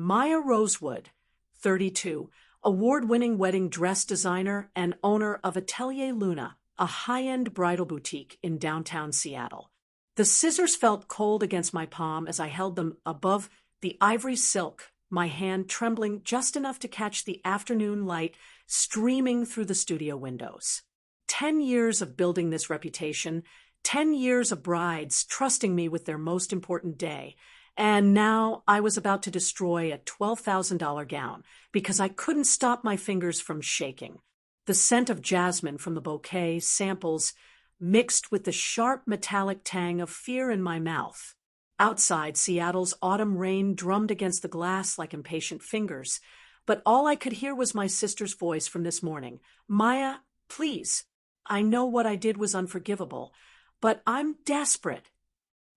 Maya Rosewood, 32, award-winning wedding dress designer and owner of Atelier Luna, a high-end bridal boutique in downtown Seattle. The scissors felt cold against my palm as I held them above the ivory silk, my hand trembling just enough to catch the afternoon light streaming through the studio windows. 10 years of building this reputation, 10 years of brides trusting me with their most important day, and now I was about to destroy a $12,000 gown because I couldn't stop my fingers from shaking. The scent of jasmine from the bouquet samples mixed with the sharp metallic tang of fear in my mouth. Outside, Seattle's autumn rain drummed against the glass like impatient fingers, but all I could hear was my sister's voice from this morning. Maya, please. I know what I did was unforgivable, but I'm desperate.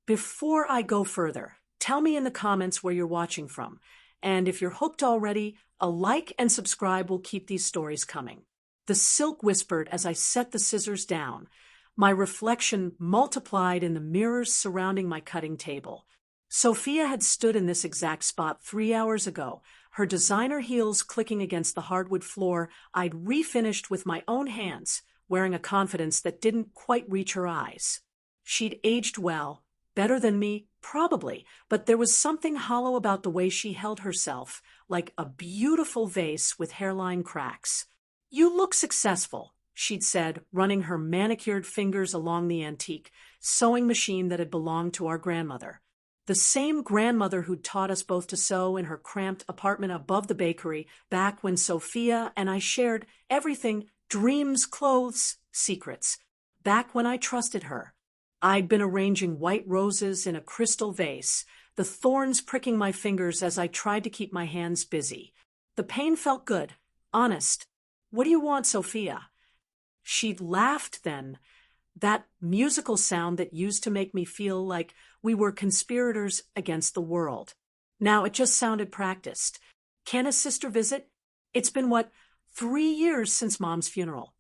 Before I go further, tell me in the comments where you're watching from, and if you're hooked already, a like and subscribe will keep these stories coming. The silk whispered as I set the scissors down. My reflection multiplied in the mirrors surrounding my cutting table. Sophia had stood in this exact spot 3 hours ago, her designer heels clicking against the hardwood floor I'd refinished with my own hands, wearing a confidence that didn't quite reach her eyes. She'd aged well, better than me, probably, but there was something hollow about the way she held herself, like a beautiful vase with hairline cracks. You look successful, she'd said, running her manicured fingers along the antique sewing machine that had belonged to our grandmother. The same grandmother who'd taught us both to sew in her cramped apartment above the bakery back when Sophia and I shared everything, dreams, clothes, secrets. Back when I trusted her. I'd been arranging white roses in a crystal vase, the thorns pricking my fingers as I tried to keep my hands busy. The pain felt good, honest. What do you want, Sophia? She'd laughed then, that musical sound that used to make me feel like we were conspirators against the world. Now it just sounded practiced. Can a sister visit? It's been, 3 years since Mom's funeral.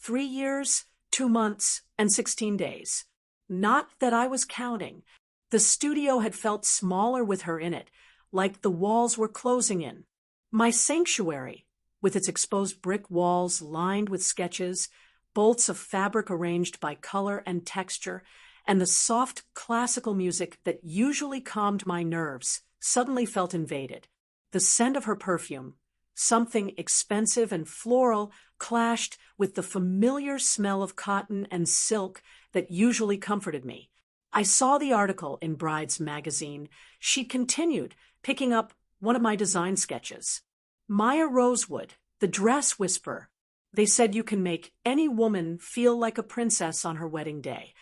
3 years, 2 months, and 16 days. Not that I was counting. The studio had felt smaller with her in it, like the walls were closing in. My sanctuary, with its exposed brick walls lined with sketches, bolts of fabric arranged by color and texture, and the soft classical music that usually calmed my nerves, suddenly felt invaded. The scent of her perfume, something expensive and floral, clashed with the familiar smell of cotton and silk that usually comforted me. I saw the article in Bride's magazine. She continued, picking up one of my design sketches. Maya Rosewood, the dress whisperer. They said you can make any woman feel like a princess on her wedding day.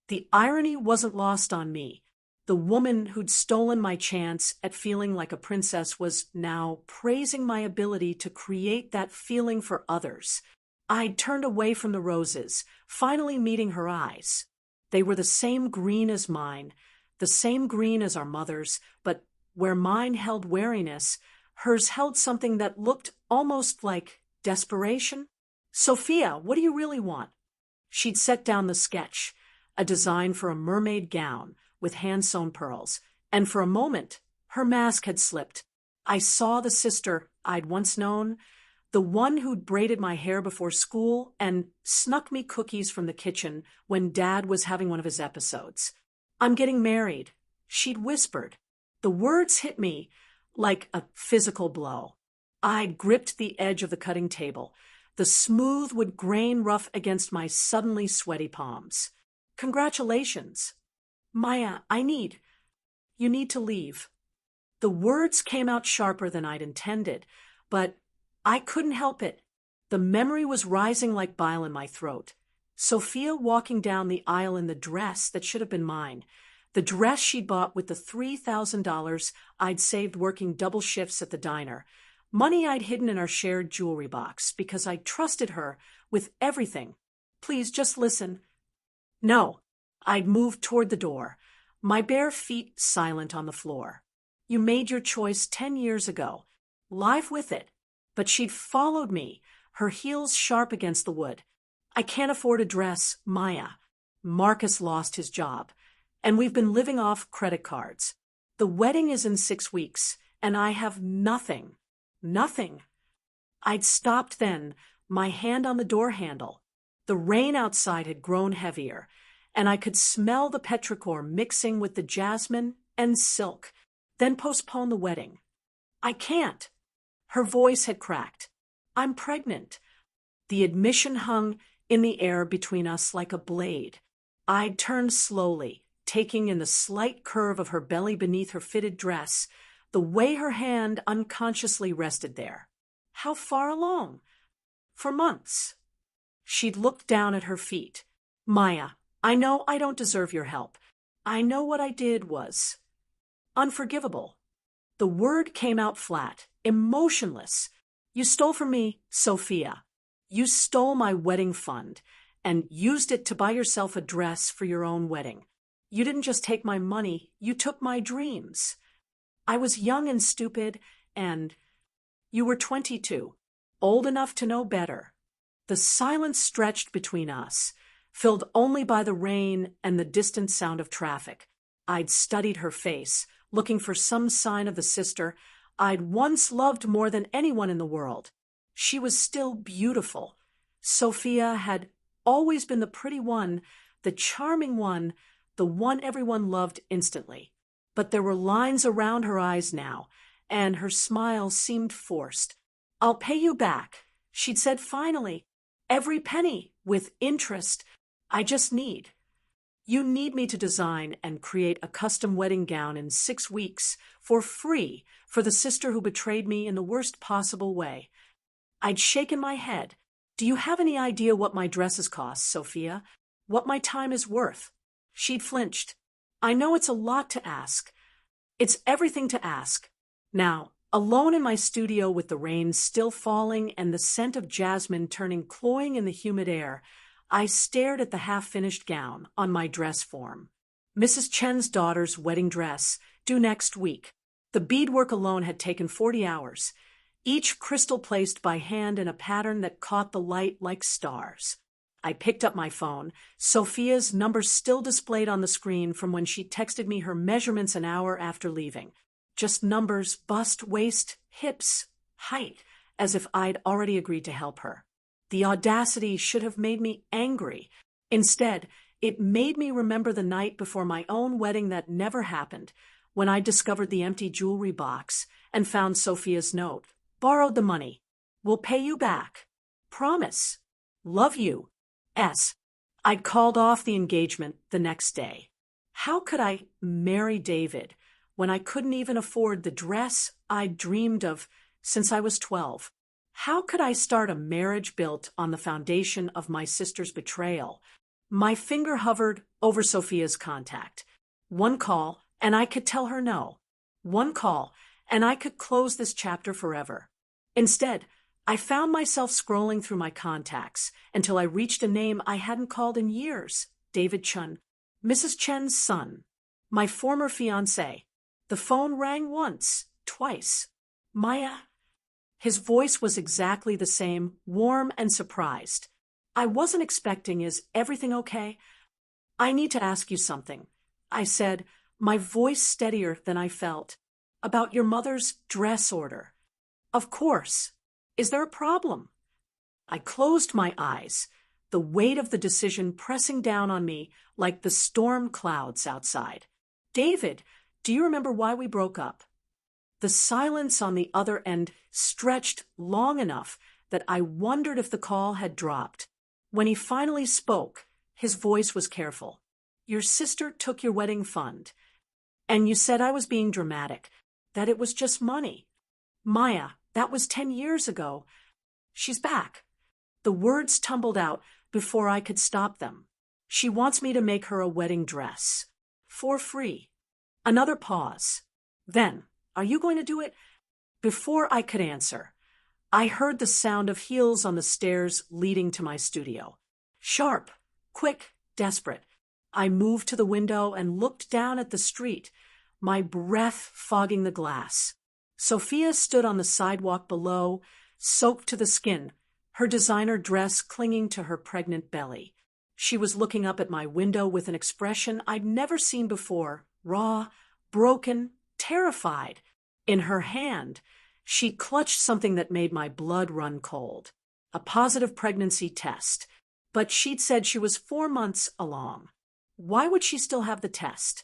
The irony wasn't lost on me. The woman who'd stolen my chance at feeling like a princess was now praising my ability to create that feeling for others. I'd turned away from the roses, finally meeting her eyes. They were the same green as mine, the same green as our mother's, but where mine held wariness, hers held something that looked almost like desperation. Sophia, what do you really want? She'd set down the sketch, a design for a mermaid gown with hand-sewn pearls, and for a moment, her mask had slipped. I saw the sister I'd once known, the one who'd braided my hair before school and snuck me cookies from the kitchen when Dad was having one of his episodes. I'm getting married, she'd whispered. The words hit me like a physical blow. I'd gripped the edge of the cutting table, the smooth wood grain rough against my suddenly sweaty palms. Congratulations. Maya, you need to leave. The words came out sharper than I'd intended, but I couldn't help it. The memory was rising like bile in my throat. Sophia walking down the aisle in the dress that should have been mine. The dress she'd bought with the $3,000 I'd saved working double shifts at the diner. Money I'd hidden in our shared jewelry box because I trusted her with everything. Please, just listen. No. I'd moved toward the door, my bare feet silent on the floor. You made your choice 10 years ago. Live with it. But she'd followed me, her heels sharp against the wood. I can't afford a dress, Maya. Marcus lost his job, and we've been living off credit cards. The wedding is in 6 weeks, and I have nothing. Nothing. I'd stopped then, my hand on the door handle. The rain outside had grown heavier, and I could smell the petrichor mixing with the jasmine and silk, then postpone the wedding. I can't. Her voice had cracked. I'm pregnant. The admission hung in the air between us like a blade. I turned slowly, taking in the slight curve of her belly beneath her fitted dress, the way her hand unconsciously rested there. How far along? For months. She'd looked down at her feet. Maya, I know I don't deserve your help. I know what I did was unforgivable. The word came out flat, emotionless. You stole from me, Sophia. You stole my wedding fund and used it to buy yourself a dress for your own wedding. You didn't just take my money, you took my dreams. I was young and stupid, and you were 22, old enough to know better. The silence stretched between us, filled only by the rain and the distant sound of traffic. I'd studied her face, looking for some sign of the sister I'd once loved more than anyone in the world. She was still beautiful. Sophia had always been the pretty one, the charming one, the one everyone loved instantly. But there were lines around her eyes now, and her smile seemed forced. I'll pay you back, she'd said finally. Every penny, with interest. I just need. You need me to design and create a custom wedding gown in 6 weeks, for free, for the sister who betrayed me in the worst possible way. I'd shaken my head. Do you have any idea what my dresses cost, Sophia? What my time is worth? She'd flinched. I know it's a lot to ask. It's everything to ask. Now, alone in my studio with the rain still falling and the scent of jasmine turning cloying in the humid air, I stared at the half-finished gown on my dress form. Mrs. Chen's daughter's wedding dress, due next week. The beadwork alone had taken 40 hours, each crystal placed by hand in a pattern that caught the light like stars. I picked up my phone, Sophia's number still displayed on the screen from when she texted me her measurements an hour after leaving. Just numbers, bust, waist, hips, height, as if I'd already agreed to help her. The audacity should have made me angry. Instead, it made me remember the night before my own wedding that never happened, when I discovered the empty jewelry box and found Sophia's note. Borrowed the money. Will pay you back. Promise. Love you. S. I'd called off the engagement the next day. How could I marry David when I couldn't even afford the dress I'd dreamed of since I was 12? How could I start a marriage built on the foundation of my sister's betrayal? My finger hovered over Sophia's contact. One call, and I could tell her no. One call, and I could close this chapter forever. Instead, I found myself scrolling through my contacts until I reached a name I hadn't called in years. David Chun, Mrs. Chen's son, my former fiancé. The phone rang once, twice. Maya. His voice was exactly the same, warm and surprised. I wasn't expecting, is everything okay? I need to ask you something, I said, my voice steadier than I felt. About your mother's dress order. Of course. Is there a problem? I closed my eyes, the weight of the decision pressing down on me like the storm clouds outside. David, do you remember why we broke up? The silence on the other end stretched long enough that I wondered if the call had dropped. When he finally spoke, his voice was careful. Your sister took your wedding fund, and you said I was being dramatic, that it was just money. Maya, that was 10 years ago. She's back. The words tumbled out before I could stop them. She wants me to make her a wedding dress. For free. Another pause. Then, are you going to do it? Before I could answer, I heard the sound of heels on the stairs leading to my studio. Sharp, quick, desperate. I moved to the window and looked down at the street, my breath fogging the glass. Sophia stood on the sidewalk below, soaked to the skin, her designer dress clinging to her pregnant belly. She was looking up at my window with an expression I'd never seen before, raw, broken, terrified. In her hand, she clutched something that made my blood run cold. A positive pregnancy test. But she'd said she was 4 months along. Why would she still have the test?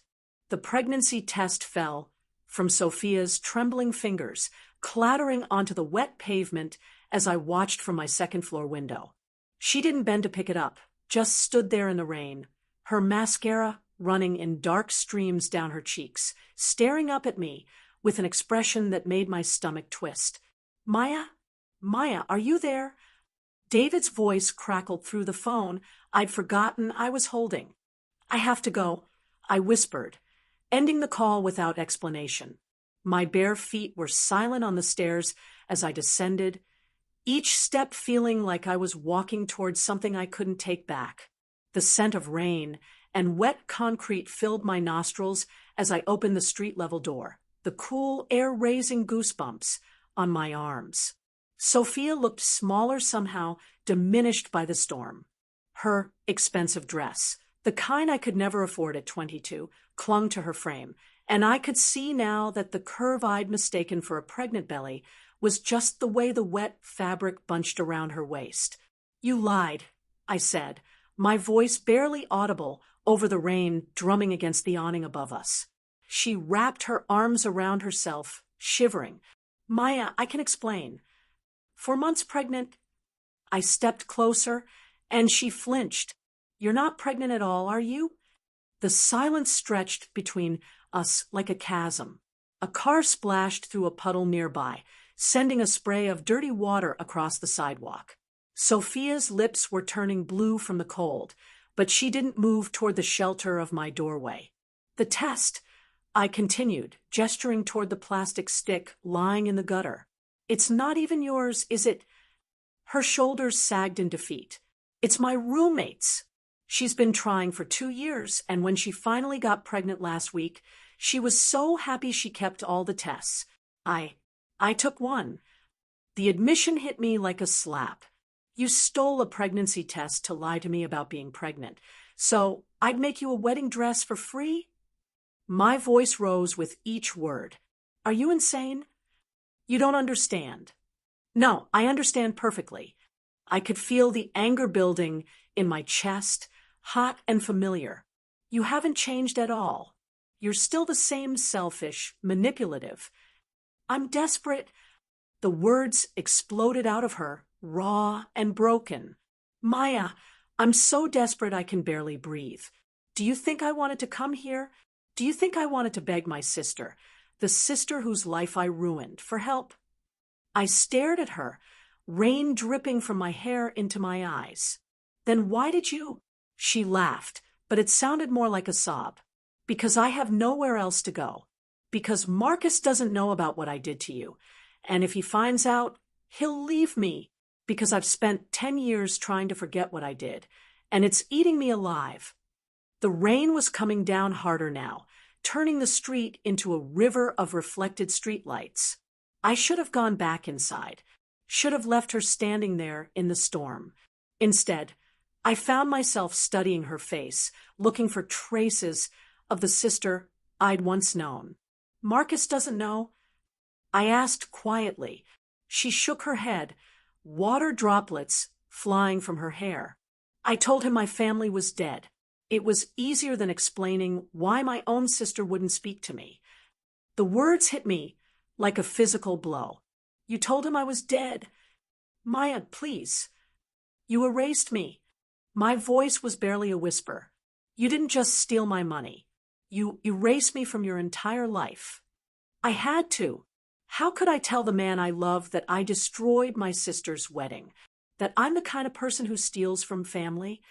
The pregnancy test fell from Sophia's trembling fingers, clattering onto the wet pavement as I watched from my second-floor window. She didn't bend to pick it up, just stood there in the rain, her mascara running in dark streams down her cheeks, staring up at me with an expression that made my stomach twist. "Maya? Maya, are you there?" David's voice crackled through the phone I'd forgotten I was holding. "I have to go," I whispered, ending the call without explanation. My bare feet were silent on the stairs as I descended, each step feeling like I was walking towards something I couldn't take back. The scent of rain and wet concrete filled my nostrils as I opened the street-level door, the cool air raising goosebumps on my arms. Sophia looked smaller somehow, diminished by the storm. Her expensive dress, the kind I could never afford at 22, clung to her frame, and I could see now that the curve I'd mistaken for a pregnant belly was just the way the wet fabric bunched around her waist. "You lied," I said, my voice barely audible over the rain drumming against the awning above us. She wrapped her arms around herself, shivering. "Maya, I can explain. 4 months pregnant." I stepped closer, and she flinched. "You're not pregnant at all, are you?" The silence stretched between us like a chasm. A car splashed through a puddle nearby, sending a spray of dirty water across the sidewalk. Sophia's lips were turning blue from the cold, but she didn't move toward the shelter of my doorway. "The test," I continued, gesturing toward the plastic stick lying in the gutter. "It's not even yours, is it?" Her shoulders sagged in defeat. "It's my roommate's. She's been trying for 2 years, and when she finally got pregnant last week, she was so happy she kept all the tests. I took one." The admission hit me like a slap. "You stole a pregnancy test to lie to me about being pregnant, so I'd make you a wedding dress for free?" My voice rose with each word. "Are you insane? You don't understand." "No, I understand perfectly." I could feel the anger building in my chest, hot and familiar. "You haven't changed at all. You're still the same selfish, manipulative." "I'm desperate." The words exploded out of her, raw and broken. "Maya, I'm so desperate I can barely breathe. Do you think I wanted to come here? Do you think I wanted to beg my sister, the sister whose life I ruined, for help?" I stared at her, rain dripping from my hair into my eyes. "Then why did you—" She laughed, but it sounded more like a sob. "Because I have nowhere else to go. Because Marcus doesn't know about what I did to you. And if he finds out, he'll leave me. Because I've spent 10 years trying to forget what I did, and it's eating me alive." The rain was coming down harder now, turning the street into a river of reflected streetlights. I should have gone back inside, should have left her standing there in the storm. Instead, I found myself studying her face, looking for traces of the sister I'd once known. "Marcus doesn't know?" I asked quietly. She shook her head, water droplets flying from her hair. "I told him my family was dead." It was easier than explaining why my own sister wouldn't speak to me. The words hit me like a physical blow. "You told him I was dead. Maya, please. You erased me." My voice was barely a whisper. "You didn't just steal my money. You erased me from your entire life." I had to. How could I tell the man I loved that I destroyed my sister's wedding? That I'm the kind of person who steals from family?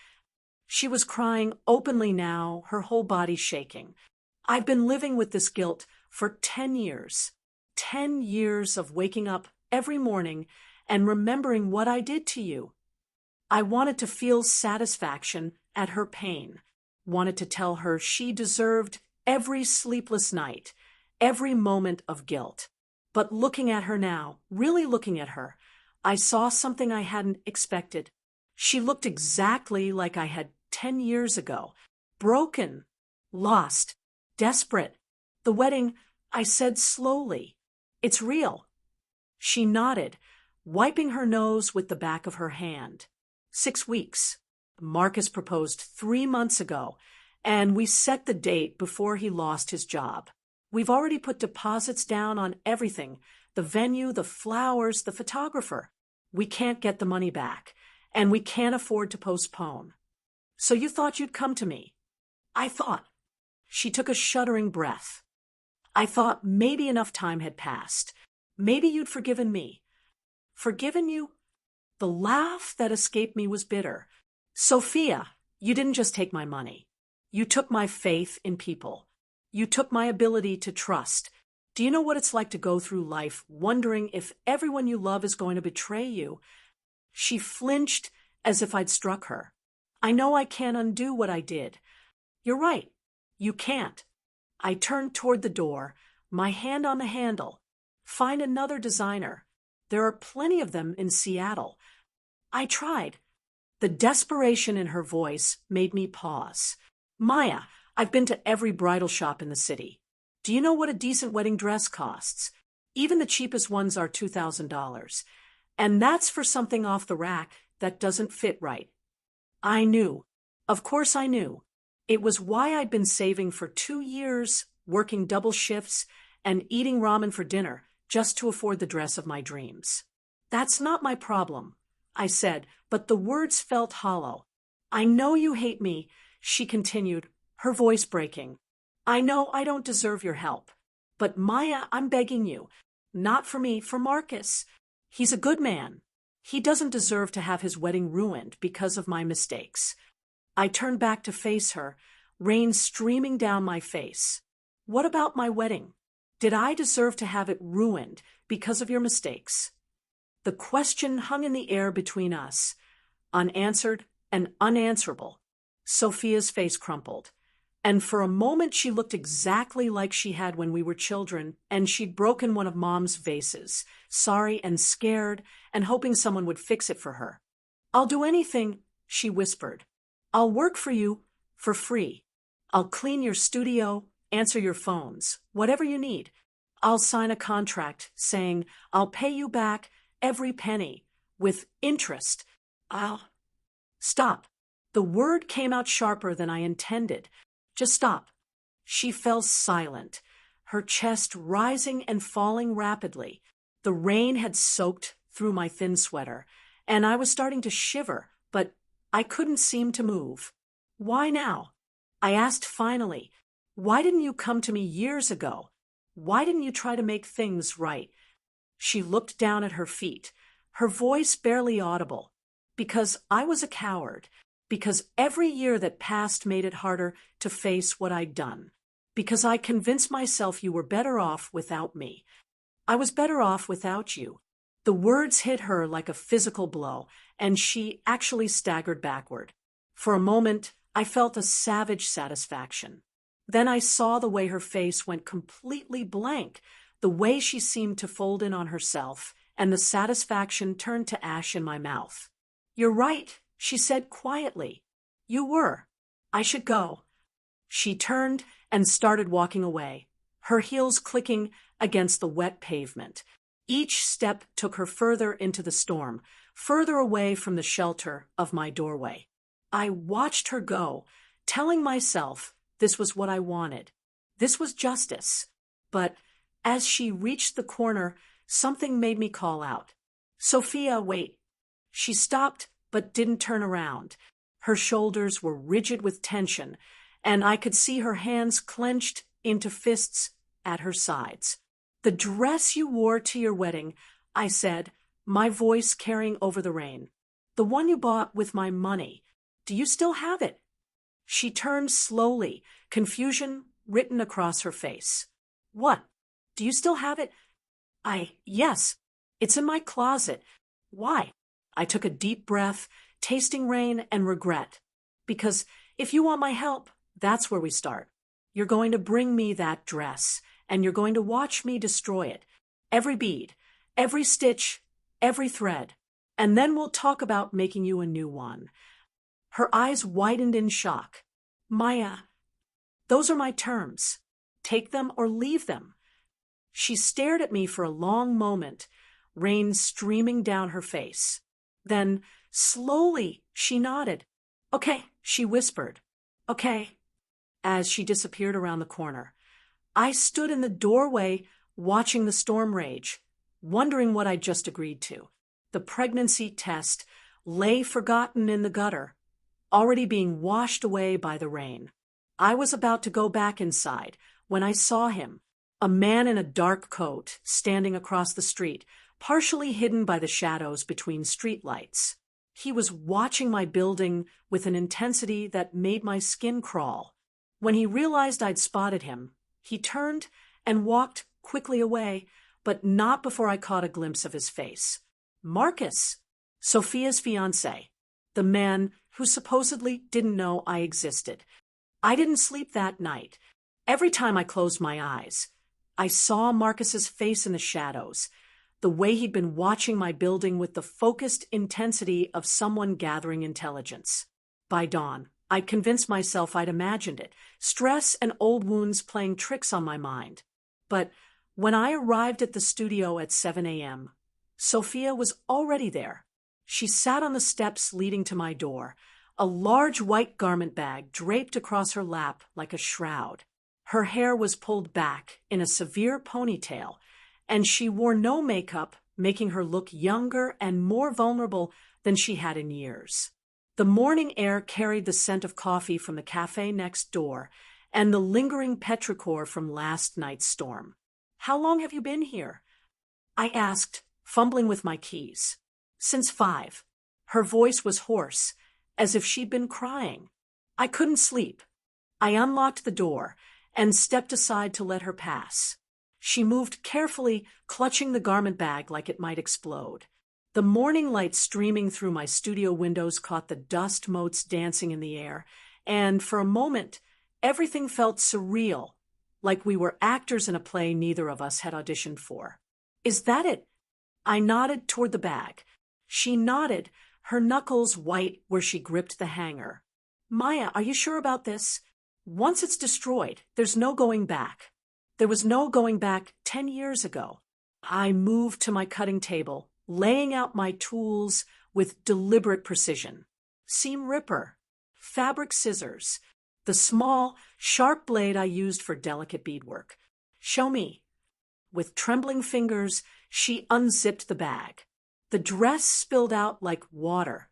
She was crying openly now, her whole body shaking. "I've been living with this guilt for 10 years. 10 years of waking up every morning and remembering what I did to you." I wanted to feel satisfaction at her pain, wanted to tell her she deserved every sleepless night, every moment of guilt. But looking at her now, really looking at her, I saw something I hadn't expected. She looked exactly like I had 10 years ago. Broken, lost, desperate. "The wedding," I said slowly. It's real. She nodded, wiping her nose with the back of her hand. 6 weeks. Marcus proposed 3 months ago, and we set the date before he lost his job. We've already put deposits down on everything, the venue, the flowers, the photographer. We can't get the money back, and we can't afford to postpone. So you thought you'd come to me? I thought. She took a shuddering breath. I thought maybe enough time had passed. Maybe you'd forgiven me. Forgiven you? The laugh that escaped me was bitter. Sophia, you didn't just take my money. You took my faith in people. You took my ability to trust. Do you know what it's like to go through life wondering if everyone you love is going to betray you? She flinched as if I'd struck her. I know I can't undo what I did. You're right. You can't. I turned toward the door, my hand on the handle. Find another designer. There are plenty of them in Seattle. I tried. The desperation in her voice made me pause. Maya, I've been to every bridal shop in the city. Do you know what a decent wedding dress costs? Even the cheapest ones are $2,000. And that's for something off the rack that doesn't fit right. I knew. Of course I knew. It was why I'd been saving for 2 years, working double shifts, and eating ramen for dinner just to afford the dress of my dreams. That's not my problem, I said, but the words felt hollow. I know you hate me, she continued, her voice breaking. I know I don't deserve your help. But Maya, I'm begging you. Not for me, for Marcus. He's a good man. He doesn't deserve to have his wedding ruined because of my mistakes. I turned back to face her, rain streaming down my face. What about my wedding? Did I deserve to have it ruined because of your mistakes? The question hung in the air between us, unanswered and unanswerable. Sophia's face crumpled, and for a moment she looked exactly like she had when we were children, and she'd broken one of Mom's vases, sorry and scared, and hoping someone would fix it for her. I'll do anything, she whispered. I'll work for you for free. I'll clean your studio, answer your phones, whatever you need. I'll sign a contract saying I'll pay you back every penny with interest. Stop. The word came out sharper than I intended. Just stop. She fell silent, her chest rising and falling rapidly. The rain had soaked through my thin sweater, and I was starting to shiver, but I couldn't seem to move. Why now? I asked finally. Why didn't you come to me years ago? Why didn't you try to make things right? She looked down at her feet, her voice barely audible. Because I was a coward. Because every year that passed made it harder to face what I'd done. Because I convinced myself you were better off without me. I was better off without you. The words hit her like a physical blow, and she actually staggered backward. For a moment, I felt a savage satisfaction. Then I saw the way her face went completely blank, the way she seemed to fold in on herself, and the satisfaction turned to ash in my mouth. You're right, she said quietly. You were. I should go. She turned and started walking away, her heels clicking against the wet pavement. Each step took her further into the storm, further away from the shelter of my doorway. I watched her go, telling myself this was what I wanted. This was justice. But as she reached the corner, something made me call out. Sophia, wait. She stopped but didn't turn around. Her shoulders were rigid with tension, and I could see her hands clenched into fists at her sides. The dress you wore to your wedding, I said, my voice carrying over the rain. The one you bought with my money. Do you still have it? She turned slowly, confusion written across her face. What? Do you still have it? Yes. It's in my closet. Why? I took a deep breath, tasting rain and regret. Because if you want my help, that's where we start. You're going to bring me that dress, and you're going to watch me destroy it. Every bead, every stitch, every thread. And then we'll talk about making you a new one. Her eyes widened in shock. Maya, those are my terms. Take them or leave them. She stared at me for a long moment, rain streaming down her face. Then, slowly, she nodded. "Okay," she whispered. "Okay," as she disappeared around the corner. I stood in the doorway, watching the storm rage, wondering what I'd just agreed to. The pregnancy test lay forgotten in the gutter, already being washed away by the rain. I was about to go back inside when I saw him, a man in a dark coat, standing across the street, partially hidden by the shadows between streetlights. He was watching my building with an intensity that made my skin crawl. When he realized I'd spotted him, he turned and walked quickly away, but not before I caught a glimpse of his face. Marcus, Sophia's fiancé, the man who supposedly didn't know I existed. I didn't sleep that night. Every time I closed my eyes, I saw Marcus's face in the shadows, the way he'd been watching my building with the focused intensity of someone gathering intelligence. By dawn, I'd convinced myself I'd imagined it, stress and old wounds playing tricks on my mind. But when I arrived at the studio at 7 a.m., Sophia was already there. She sat on the steps leading to my door, a large white garment bag draped across her lap like a shroud. Her hair was pulled back in a severe ponytail, and she wore no makeup, making her look younger and more vulnerable than she had in years. The morning air carried the scent of coffee from the cafe next door and the lingering petrichor from last night's storm. "How long have you been here?" I asked, fumbling with my keys. "Since 5. Her voice was hoarse, as if she'd been crying. I couldn't sleep. I unlocked the door and stepped aside to let her pass. She moved carefully, clutching the garment bag like it might explode. The morning light streaming through my studio windows caught the dust motes dancing in the air, and for a moment, everything felt surreal, like we were actors in a play neither of us had auditioned for. "Is that it?" I nodded toward the bag. She nodded, her knuckles white where she gripped the hanger. "Maya, are you sure about this? Once it's destroyed, there's no going back. There was no going back 10 years ago." I moved to my cutting table, laying out my tools with deliberate precision. Seam ripper, fabric scissors, the small, sharp blade I used for delicate beadwork. "Show me." With trembling fingers, she unzipped the bag. The dress spilled out like water,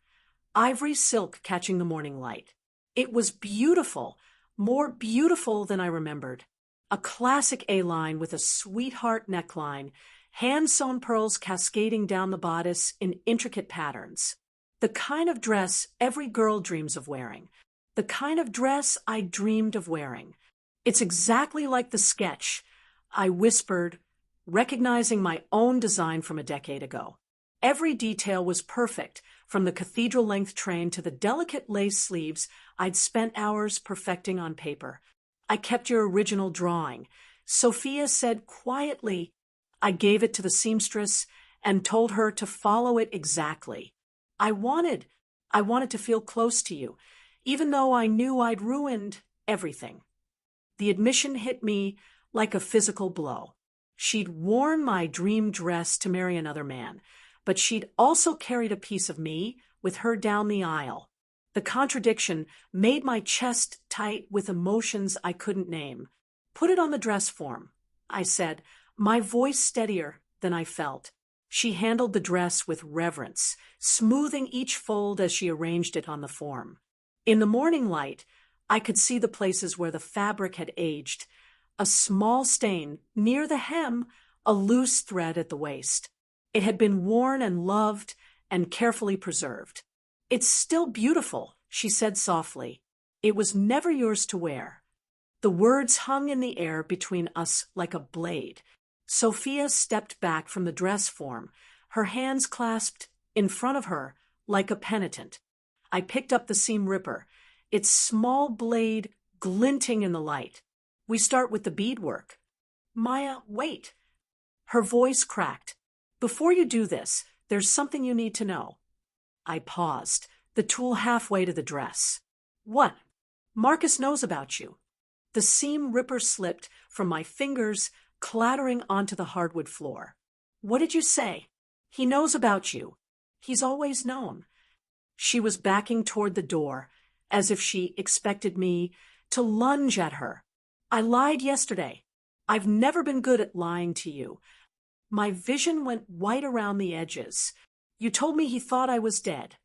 ivory silk catching the morning light. It was beautiful, more beautiful than I remembered. A classic A-line with a sweetheart neckline, hand-sewn pearls cascading down the bodice in intricate patterns. The kind of dress every girl dreams of wearing. The kind of dress I dreamed of wearing. "It's exactly like the sketch," I whispered, recognizing my own design from a decade ago. Every detail was perfect, from the cathedral-length train to the delicate lace sleeves I'd spent hours perfecting on paper. "I kept your original drawing," Sophia said quietly. I gave it to the seamstress and told her to follow it exactly. I wanted to feel close to you, even though I knew I'd ruined everything. The admission hit me like a physical blow. She'd worn my dream dress to marry another man, but she'd also carried a piece of me with her down the aisle. The contradiction made my chest tight with emotions I couldn't name. "Put it on the dress form," I said, my voice steadier than I felt. She handled the dress with reverence, smoothing each fold as she arranged it on the form. In the morning light, I could see the places where the fabric had aged. A small stain near the hem, a loose thread at the waist. It had been worn and loved and carefully preserved. "It's still beautiful," she said softly. "It was never yours to wear." The words hung in the air between us like a blade. Sophia stepped back from the dress form, her hands clasped in front of her like a penitent. I picked up the seam ripper, its small blade glinting in the light. "We start with the beadwork." "Maya, wait." Her voice cracked. "Before you do this, there's something you need to know." I paused, the tool halfway to the dress. "What?" "Marcus knows about you." The seam ripper slipped from my fingers clattering onto the hardwood floor. What did you say? He knows about you. He's always known. She was backing toward the door, as if she expected me to lunge at her. I lied yesterday. I've never been good at lying to you. My vision went white around the edges. You told me he thought I was dead.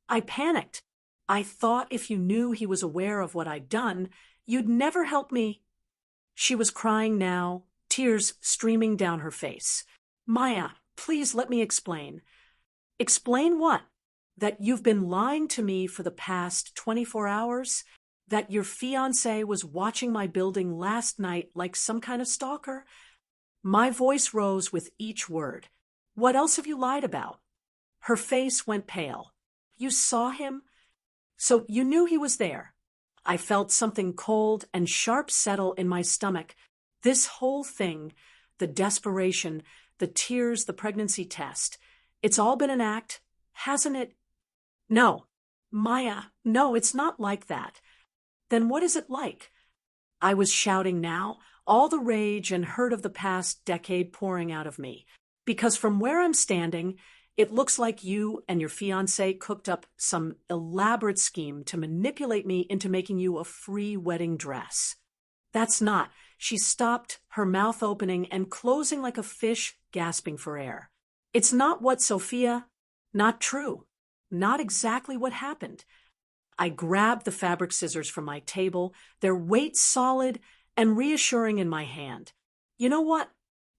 I panicked. I thought if you knew he was aware of what I'd done, you'd never help me. She was crying now, tears streaming down her face. Maya, please let me explain. Explain what? That you've been lying to me for the past 24 hours? That your fiancé was watching my building last night like some kind of stalker? My voice rose with each word. What else have you lied about? Her face went pale. You saw him? So you knew he was there? I felt something cold and sharp settle in my stomach. This whole thing, the desperation, the tears, the pregnancy test, it's all been an act, hasn't it? No. Maya, no, it's not like that. Then what is it like? I was shouting now, all the rage and hurt of the past decade pouring out of me. Because from where I'm standing, it looks like you and your fiancé cooked up some elaborate scheme to manipulate me into making you a free wedding dress. That's not. She stopped, her mouth opening and closing like a fish, gasping for air. It's not what, Sophia? Not true. Not exactly what happened. I grabbed the fabric scissors from my table, their weight solid and reassuring in my hand. You know what?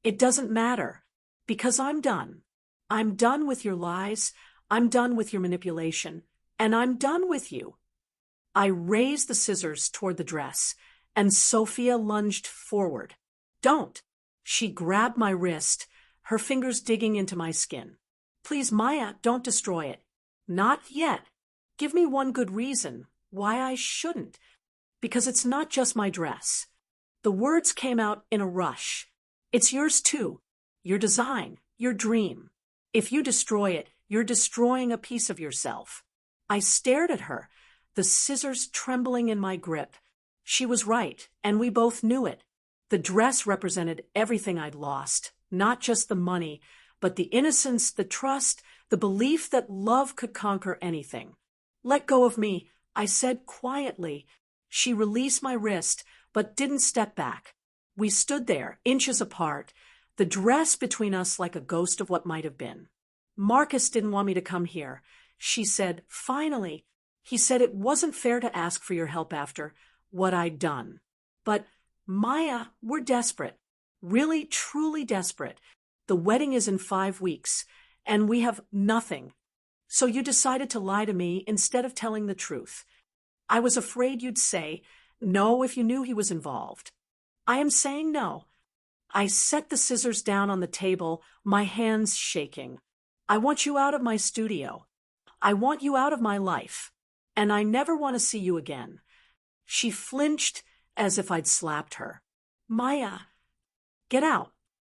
It doesn't matter, because I'm done. I'm done with your lies, I'm done with your manipulation, and I'm done with you. I raised the scissors toward the dress, and Sophia lunged forward. Don't! She grabbed my wrist, her fingers digging into my skin. Please, Maya, don't destroy it. Not yet. Give me one good reason why I shouldn't. Because it's not just my dress. The words came out in a rush. It's yours too. Your design, your dream. If you destroy it, you're destroying a piece of yourself. I stared at her, the scissors trembling in my grip. She was right, and we both knew it. The dress represented everything I'd lost, not just the money, but the innocence, the trust, the belief that love could conquer anything. Let go of me, I said quietly. She released my wrist, but didn't step back. We stood there, inches apart, the dress between us like a ghost of what might have been. Marcus didn't want me to come here, she said, finally. He said it wasn't fair to ask for your help after what I'd done. But, Maya, we're desperate. Really, truly desperate. The wedding is in 5 weeks, and we have nothing. So you decided to lie to me instead of telling the truth. I was afraid you'd say no if you knew he was involved. I am saying no. I set the scissors down on the table, my hands shaking. I want you out of my studio. I want you out of my life. And I never want to see you again. She flinched as if I'd slapped her. Maya, get out.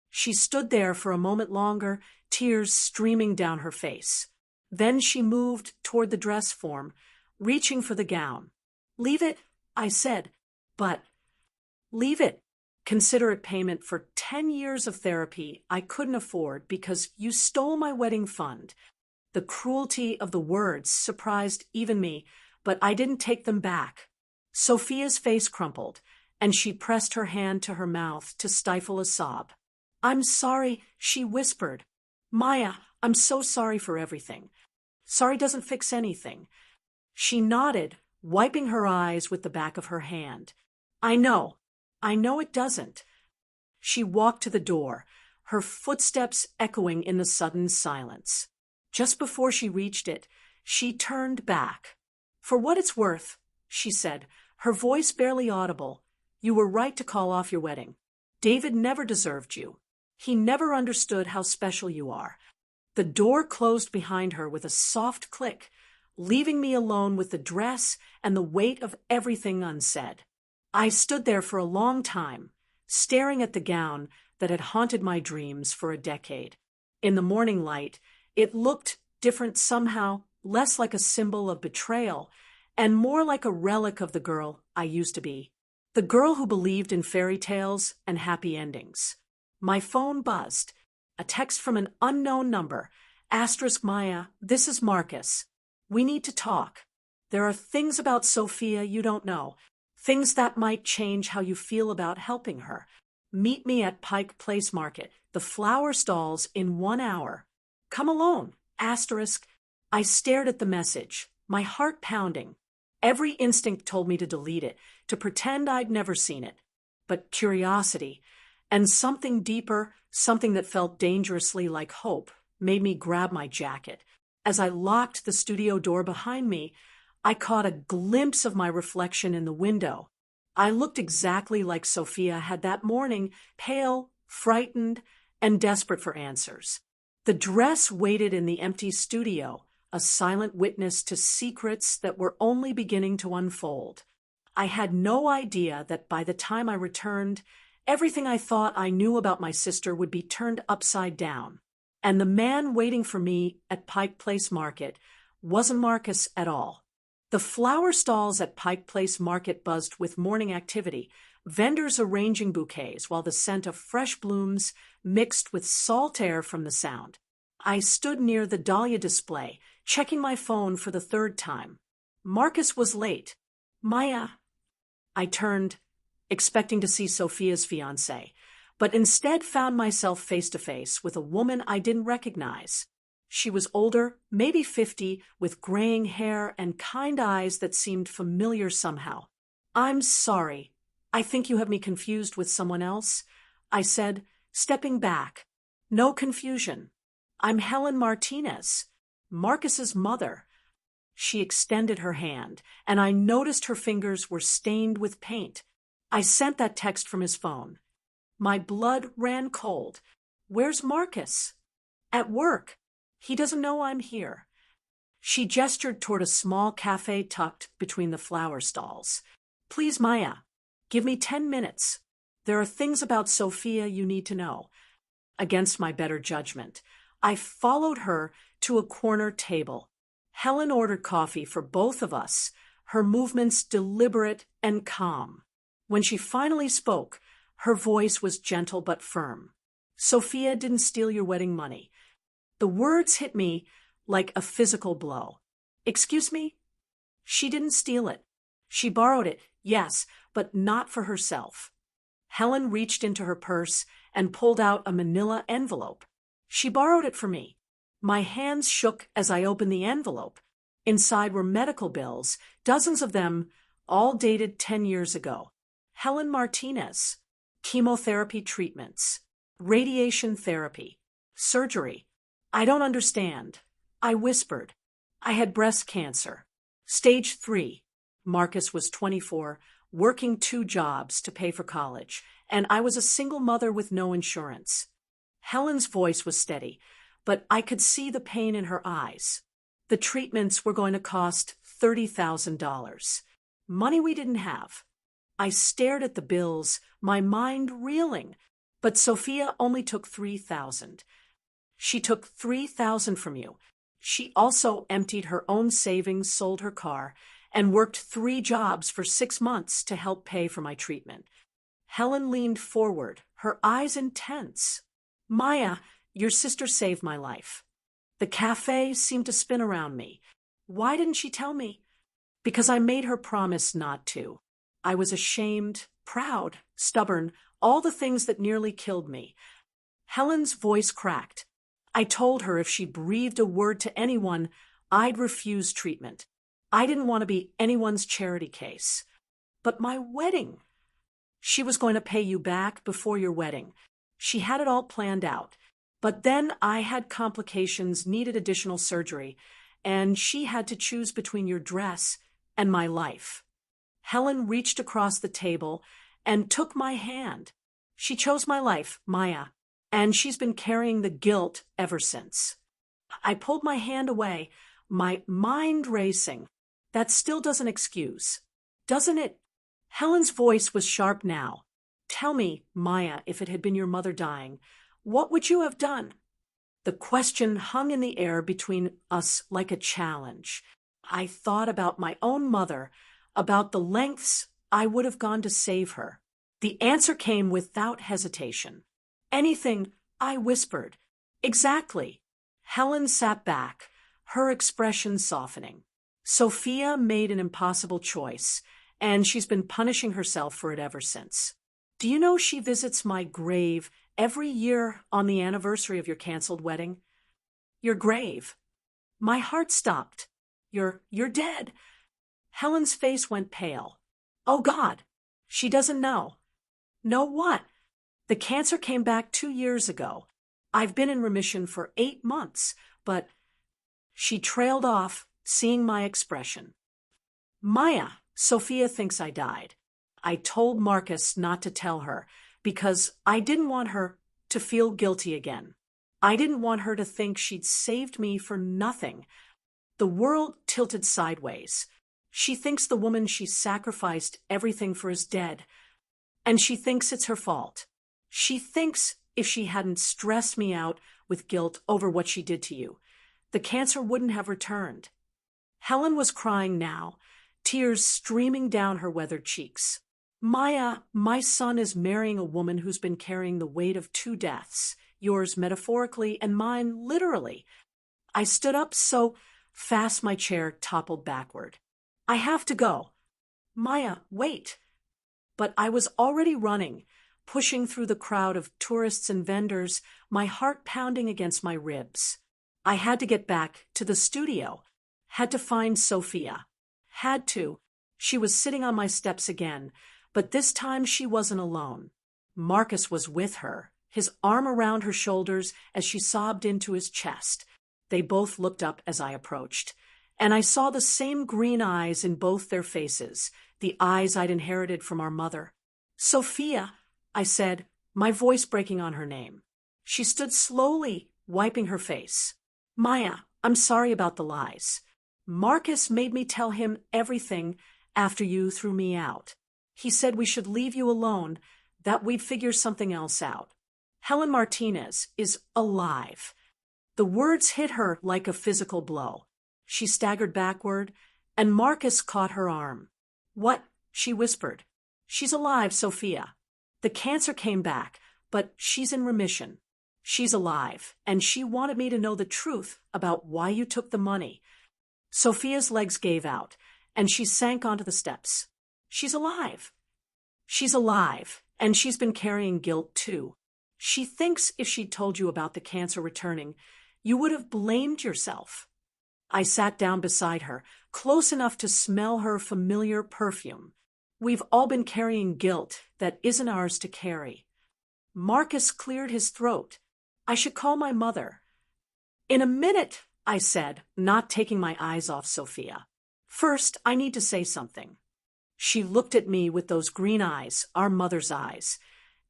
She stood there for a moment longer, tears streaming down her face. Then she moved toward the dress form, reaching for the gown. Leave it, I said, but leave it. Consider it payment for 10 years of therapy I couldn't afford because you stole my wedding fund. The cruelty of the words surprised even me, but I didn't take them back. Sophia's face crumpled, and she pressed her hand to her mouth to stifle a sob. I'm sorry, she whispered. Maya, I'm so sorry for everything. Sorry doesn't fix anything. She nodded, wiping her eyes with the back of her hand. I know it doesn't. She walked to the door, her footsteps echoing in the sudden silence. Just before she reached it, she turned back. For what it's worth, she said, her voice barely audible, you were right to call off your wedding. David never deserved you. He never understood how special you are. The door closed behind her with a soft click, leaving me alone with the dress and the weight of everything unsaid. I stood there for a long time, staring at the gown that had haunted my dreams for a decade. In the morning light, it looked different somehow, less like a symbol of betrayal and more like a relic of the girl I used to be. The girl who believed in fairy tales and happy endings. My phone buzzed. A text from an unknown number. Asterisk Maya, this is Marcus. We need to talk. There are things about Sophia you don't know. Things that might change how you feel about helping her. Meet me at Pike Place Market, the flower stalls, in 1 hour. Come alone. Asterisk. I stared at the message, my heart pounding. Every instinct told me to delete it, to pretend I'd never seen it. But curiosity, and something deeper, something that felt dangerously like hope, made me grab my jacket. As I locked the studio door behind me, I caught a glimpse of my reflection in the window. I looked exactly like Sophia had that morning, pale, frightened, and desperate for answers. The dress waited in the empty studio, a silent witness to secrets that were only beginning to unfold. I had no idea that by the time I returned, everything I thought I knew about my sister would be turned upside down. And the man waiting for me at Pike Place Market wasn't Marcus at all. The flower stalls at Pike Place Market buzzed with morning activity, vendors arranging bouquets while the scent of fresh blooms mixed with salt air from the sound. I stood near the dahlia display, checking my phone for the third time. Marcus was late. Maya. I turned, expecting to see Sophia's fiancé, but instead found myself face to face with a woman I didn't recognize. She was older, maybe 50, with graying hair and kind eyes that seemed familiar somehow. I'm sorry. I think you have me confused with someone else, I said, stepping back. No confusion. I'm Helen Martinez, Marcus's mother. She extended her hand, and I noticed her fingers were stained with paint. I sent that text from his phone. My blood ran cold. Where's Marcus? At work. He doesn't know I'm here. She gestured toward a small cafe tucked between the flower stalls. Please, Maya, give me 10 minutes. There are things about Sophia you need to know. Against my better judgment, I followed her to a corner table. Helen ordered coffee for both of us, her movements deliberate and calm. When she finally spoke, her voice was gentle but firm. Sophia didn't steal your wedding money. The words hit me like a physical blow. Excuse me? She didn't steal it. She borrowed it, yes, but not for herself. Helen reached into her purse and pulled out a manila envelope. She borrowed it for me. My hands shook as I opened the envelope. Inside were medical bills, dozens of them, all dated 10 years ago. Helen Martinez. Chemotherapy treatments. Radiation therapy. Surgery. I don't understand. I whispered. I had breast cancer. Stage 3. Marcus was 24, working 2 jobs to pay for college, and I was a single mother with no insurance. Helen's voice was steady, but I could see the pain in her eyes. The treatments were going to cost $30,000. Money we didn't have. I stared at the bills, my mind reeling, but Sophia only took $3,000. She took $3,000 from you. She also emptied her own savings, sold her car, and worked 3 jobs for 6 months to help pay for my treatment. Helen leaned forward, her eyes intense. Maya, your sister saved my life. The cafe seemed to spin around me. Why didn't she tell me? Because I made her promise not to. I was ashamed, proud, stubborn, all the things that nearly killed me. Helen's voice cracked. I told her if she breathed a word to anyone, I'd refuse treatment. I didn't want to be anyone's charity case. But my wedding. She was going to pay you back before your wedding. She had it all planned out. But then I had complications, needed additional surgery, and she had to choose between your dress and my life. Helen reached across the table and took my hand. She chose my life, Maya, and she's been carrying the guilt ever since. I pulled my hand away, my mind racing. That still doesn't excuse, doesn't it? Helen's voice was sharp now. Tell me, Maya, if it had been your mother dying, what would you have done? The question hung in the air between us like a challenge. I thought about my own mother, about the lengths I would have gone to save her. The answer came without hesitation. Anything, I whispered. Exactly. Helen sat back, her expression softening. Sophia made an impossible choice, and she's been punishing herself for it ever since. Do you know she visits my grave every year on the anniversary of your canceled wedding? Your grave. My heart stopped. You're dead. Helen's face went pale. Oh God, she doesn't know. Know what? The cancer came back 2 years ago. I've been in remission for 8 months, but she trailed off, seeing my expression. Maya, Sophia thinks I died. I told Marcus not to tell her because I didn't want her to feel guilty again. I didn't want her to think she'd saved me for nothing. The world tilted sideways. She thinks the woman she sacrificed everything for is dead, and she thinks it's her fault. She thinks if she hadn't stressed me out with guilt over what she did to you, the cancer wouldn't have returned. Helen was crying now, tears streaming down her weathered cheeks. Maya, my son is marrying a woman who's been carrying the weight of 2 deaths, yours metaphorically and mine literally. I stood up so fast my chair toppled backward. I have to go. Maya, wait. But I was already running, pushing through the crowd of tourists and vendors, my heart pounding against my ribs. I had to get back to the studio, had to find Sophia. Had to. She was sitting on my steps again, but this time she wasn't alone. Marcus was with her, his arm around her shoulders as she sobbed into his chest. They both looked up as I approached, and I saw the same green eyes in both their faces, the eyes I'd inherited from our mother. Sophia, I said, my voice breaking on her name. She stood slowly, wiping her face. Maya, I'm sorry about the lies. Marcus made me tell him everything after you threw me out. He said we should leave you alone, that we'd figure something else out. Helen Martinez is alive. The words hit her like a physical blow. She staggered backward, and Marcus caught her arm. What? She whispered. She's alive, Sophia. The cancer came back, but she's in remission. She's alive, and she wanted me to know the truth about why you took the money. Sophia's legs gave out, and she sank onto the steps. She's alive. She's alive, and she's been carrying guilt too. She thinks if she'd told you about the cancer returning, you would have blamed yourself. I sat down beside her, close enough to smell her familiar perfume. We've all been carrying guilt that isn't ours to carry. Marcus cleared his throat. I should call my mother. In a minute, I said, not taking my eyes off Sophia. First, I need to say something. She looked at me with those green eyes, our mother's eyes,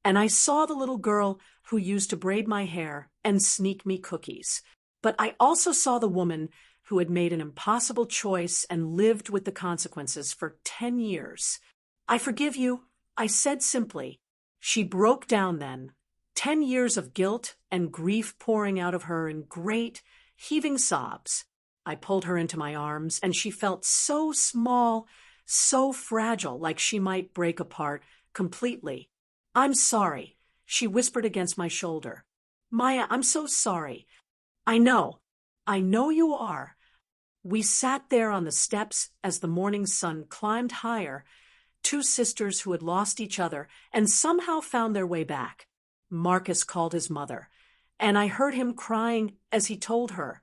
and I saw the little girl who used to braid my hair and sneak me cookies. But I also saw the woman who had made an impossible choice and lived with the consequences for 10 years. I forgive you, I said simply. She broke down then, 10 years of guilt and grief pouring out of her in great, heaving sobs. I pulled her into my arms, and she felt so small, so fragile, like she might break apart completely. I'm sorry, she whispered against my shoulder. Maya, I'm so sorry. I know you are. We sat there on the steps as the morning sun climbed higher, 2 sisters who had lost each other and somehow found their way back. Marcus called his mother, and I heard him crying as he told her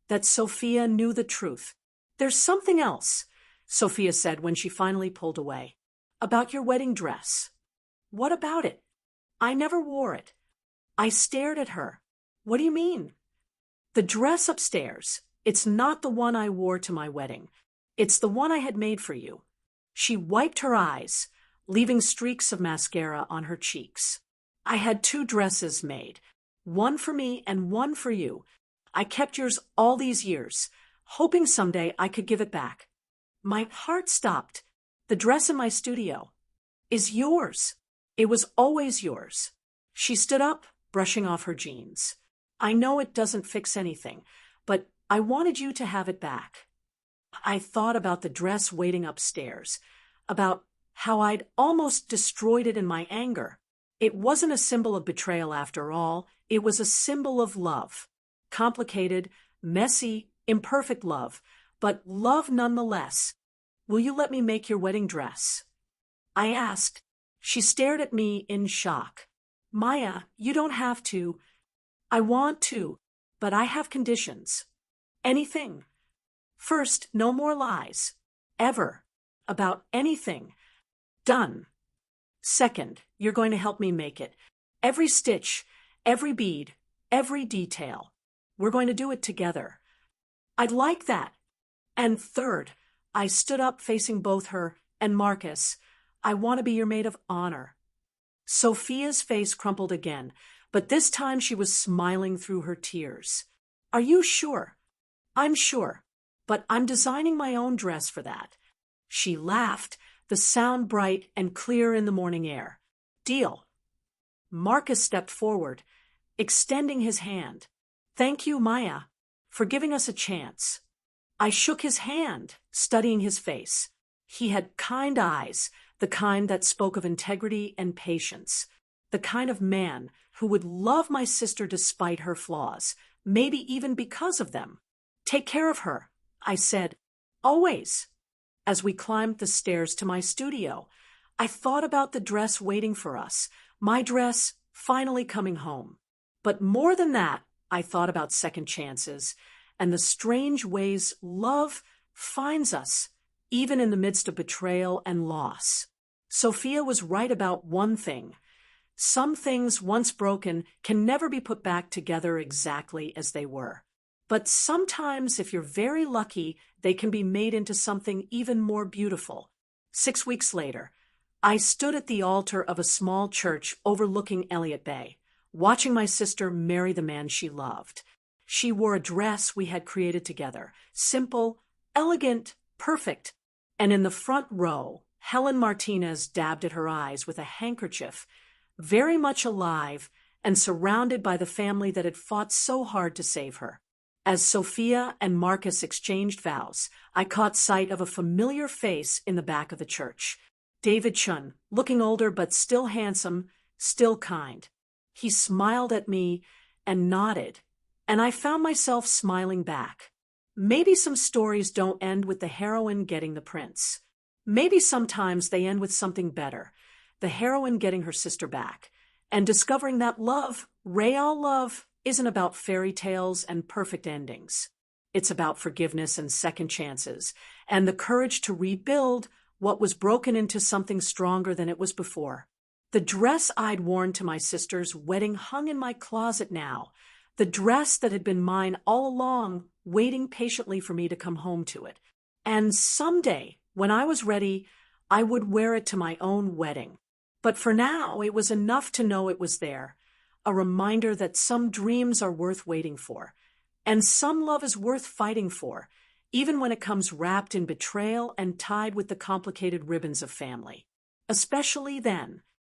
that Sophia knew the truth. There's something else, Sophia said when she finally pulled away. About your wedding dress. What about it? I never wore it. I stared at her. What do you mean? The dress upstairs. It's not the one I wore to my wedding. It's the one I had made for you. She wiped her eyes, leaving streaks of mascara on her cheeks. I had 2 dresses made, one for me and one for you. I kept yours all these years, hoping someday I could give it back. My heart stopped. The dress in my studio is yours. It was always yours. She stood up, brushing off her jeans. I know it doesn't fix anything, but I wanted you to have it back. I thought about the dress waiting upstairs, about how I'd almost destroyed it in my anger. It wasn't a symbol of betrayal after all, it was a symbol of love. Complicated, messy, imperfect love, but love nonetheless. Will you let me make your wedding dress? I asked. She stared at me in shock. Maya, you don't have to. I want to, but I have conditions. Anything. First, no more lies. Ever. About anything. Done. Second, you're going to help me make it. Every stitch, every bead, every detail. We're going to do it together. I'd like that. And third, I stood up facing both her and Marcus. I want to be your maid of honor. Sophia's face crumpled again, but this time she was smiling through her tears. Are you sure? I'm sure, but I'm designing my own dress for that. She laughed, the sound bright and clear in the morning air. Deal. Marcus stepped forward, extending his hand. Thank you, Maya, for giving us a chance. I shook his hand, studying his face. He had kind eyes, the kind that spoke of integrity and patience, the kind of man who would love my sister despite her flaws, maybe even because of them. Take care of her, I said. Always. As we climbed the stairs to my studio, I thought about the dress waiting for us, my dress finally coming home. But more than that, I thought about second chances and the strange ways love finds us, even in the midst of betrayal and loss. Sophia was right about one thing. Some things, once broken, can never be put back together exactly as they were. But sometimes, if you're very lucky, they can be made into something even more beautiful. 6 weeks later, I stood at the altar of a small church overlooking Elliott Bay, watching my sister marry the man she loved. She wore a dress we had created together, simple, elegant, perfect. And in the front row, Helen Martinez dabbed at her eyes with a handkerchief, very much alive and surrounded by the family that had fought so hard to save her. As Sophia and Marcus exchanged vows, I caught sight of a familiar face in the back of the church. David Chun, looking older but still handsome, still kind. He smiled at me and nodded, and I found myself smiling back. Maybe some stories don't end with the heroine getting the prince. Maybe sometimes they end with something better, the heroine getting her sister back, and discovering that love, real love, isn't about fairy tales and perfect endings. It's about forgiveness and second chances, and the courage to rebuild what was broken into something stronger than it was before. The dress I'd worn to my sister's wedding hung in my closet now, the dress that had been mine all along, waiting patiently for me to come home to it. And someday, when I was ready, I would wear it to my own wedding. But for now, it was enough to know it was there, a reminder that some dreams are worth waiting for, and some love is worth fighting for, even when it comes wrapped in betrayal and tied with the complicated ribbons of family. Especially then,